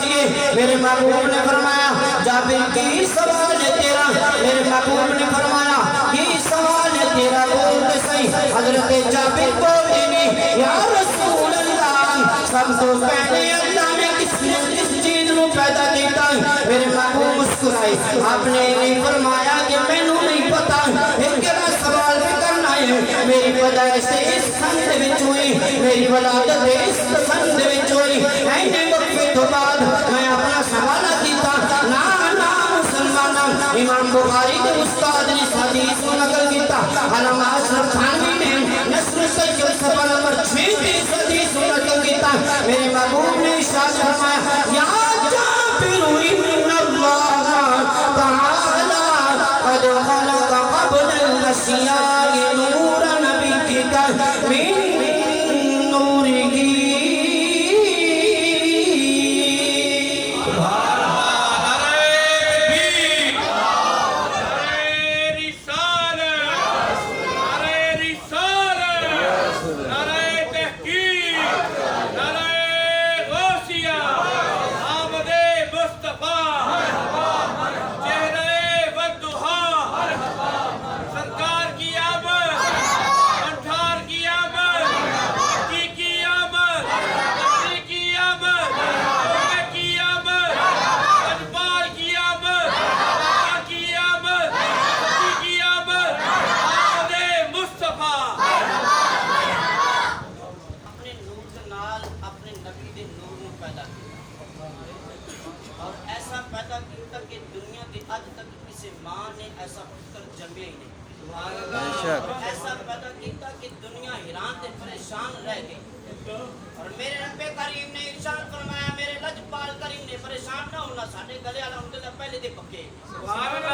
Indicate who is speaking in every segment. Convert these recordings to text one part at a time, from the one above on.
Speaker 1: لیجئے۔ میرے محبوب نے فرمایا جابر کی سوال ہے تیرا، میرے محبوب نے فرمایا کی سوال ہے تیرا، بول دے صحیح۔ حضرت جابر بولے نہیں یا رسول اللہ، سب تو پہلے اللہ نے کس چیز نو پیدا کیتا ہے؟ میرے محبوب مسکرائے، آپ نے نہیں فرمایا کہ میں نو نہیں پتا، ایک کہنا سوال بھی کرنا ہے، میری پیدائش اس خند وچ ہوئی، میری ولادت اس خند وچ ہوئی، اینے وقفے تو بعد میں اپنا سوال کیتا، نا نا مسلمان۔ امام بخاری کے استاد نے حدیث کو نقل کیتا، علامہ اشرف تھانوی نے نصر سید صفحہ نمبر 36 حدیث کو نقل کیتا۔ میرے محبوب نے ارشاد فرمایا یا جابر ان اللہ تعالی قد خلق قبل الاشیاء نور نبیک من نورہ۔ اور ایسا پیدا کیتا کہ دنیا کی آج تک کسی ماں نے ایسا پتر جمعے ہی نہیں، ایسا پیدا کیتا کہ دنیا حیران تے پریشان رہ گئی۔ اور میرے رب کریم نے ارشاد فرمایا، میرے لجپال کریم نے پریشان نہ ہونا، ساڑھے گلے الحمدللہ پہلے دے پکے سبحان اللہ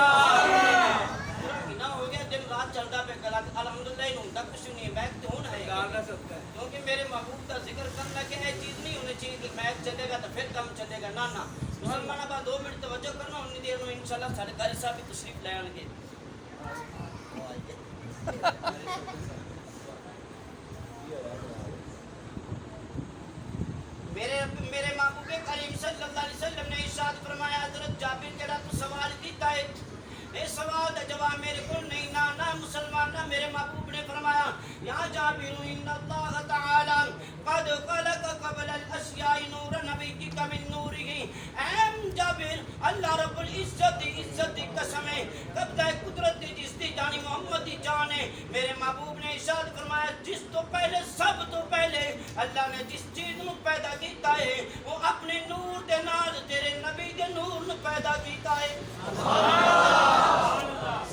Speaker 1: نہ ہو گیا، دن رات چلتا پہ گلا الحمدللہ ہی ہوں تک کچھ نہیں ہے، بیک تو ہونا ہے کیونکہ میرے محبوب کا ذکر کرنا کہ یہ چیز نہیں ہونی چاہیے کہ میک چلے گا تو پھر کم چلے گا، نہ مسلمان ابا 2 منٹ توجہ کرنا، انہی دیر میں انشاءاللہ ساڑھے قاری صاحب بھی تشریف لے آنگے۔ میرے محبوب کریم صلی اللہ علیہ وسلم نے ارشاد فرمایا حضرت جابر جڑا تو سوال کیتا ہے، اے سوال دا جواب میرے کو نہیں، نہ مسلمان نہ میرے محبوب نے فرمایا یا جابر ان اللہ تعالی قد خلق قبل الاشیاء نور نبیک من نورہ۔ اے جابر اللہ رب العزت عزت کی قسم ہے، قبضہ قدرت دی جس دی جانی محمد دی جان ہے۔ میرے محبوب نے ارشاد فرمایا جس تو پہلے سب تو پہلے اللہ نے جس چیز نو پیدا کیتا ہے وہ اپنے نور دے نال تیرے نبی دے نور نو پیدا کیتا ہے۔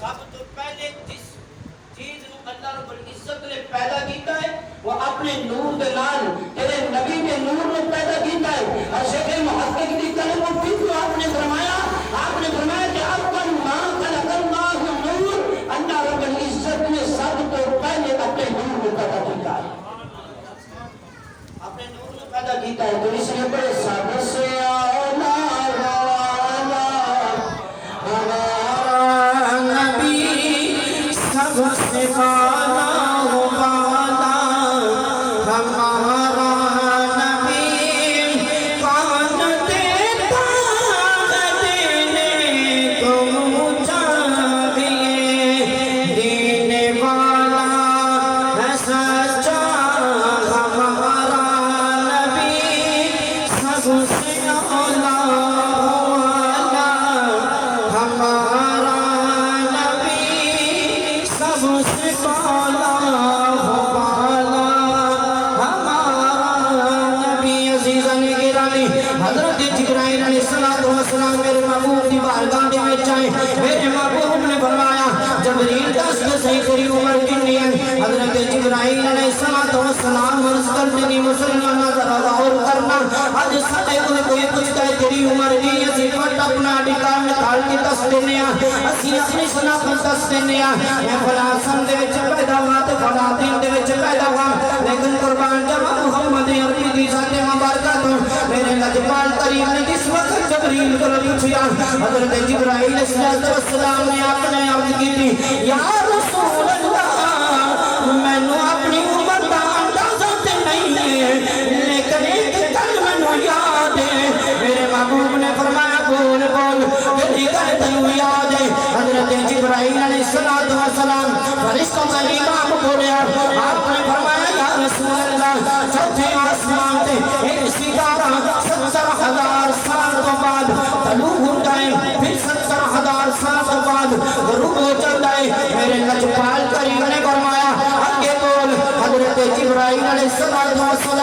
Speaker 1: سب تو پہلے جس چیز نو اللہ رب العزت نے پیدا کیتا ہے وہ اپنے نور دے نال تیرے نبی دے نور نو پیدا کیتا ہے۔ اور شیخ محقق دی کلم و فکر آپ نے فرمایا کہ اول ما خلق اللہ نور، اللہ رب العزت نے سب تو پہلے اپنے نور کو پیدا کیتا ہے، اپنے نور کو پیدا کیتا ہے۔ تو اس لیے بڑے سب سے اولا ہمارا نبی، سب سے بالا ہو بالا ہمارا نبی، کون دیتا ہے دینے کو چاہیے، دینے والا ہے سچا ہمارا نبی، سب سے اولا والا ہمارا نبی، سب سے بالا بالا ہمارا نبی۔ عزیزان گرامی حضرت جبرائیل علیہ السلام میرے محبوب دی بارگاہ دے وچ آئے، میرے محبوب نے فرمایا جبریل دس دے صحیح تیری عمر کتنی ہے؟ حضرت جبرائیل علیہ السلام عرض کرتے نہیں مسلمانہ ذرا غور کرنا، آج ساڈے کوئی پوچھتا ہے تیری عمر نہیں، اسی فٹ اپنا ڈکار نکال کے دس دینے ہیں، اسی اپنی شناخت دس دینے ہیں، میں فلاں سن دے وچ پیدا ہوا تے فلاں دن دے وچ پیدا ہوا، لیکن قربان جاواں محمد عربی دی ذات مبارکہ تو میرے لجپال کریم نے جس وقت جبریل کو پوچھا، حضرت جبرائیل علیہ السلام نے اپنے عرض کی تھی یا رسول اللہ میں نے اپنی عمر کا اندازہ تے نہیں ہے، لیکن ایک گل میں یاد ہے، میرے محبوب 70,000 سال تو بعد طلوع ہوتا ہے، پھر 70,000 سال تو بعد غروب ہو جاتا ہے۔ میرے لجپال کریم نے فرمایا آگے بول۔ حضرت جبرائیل علیہ السلام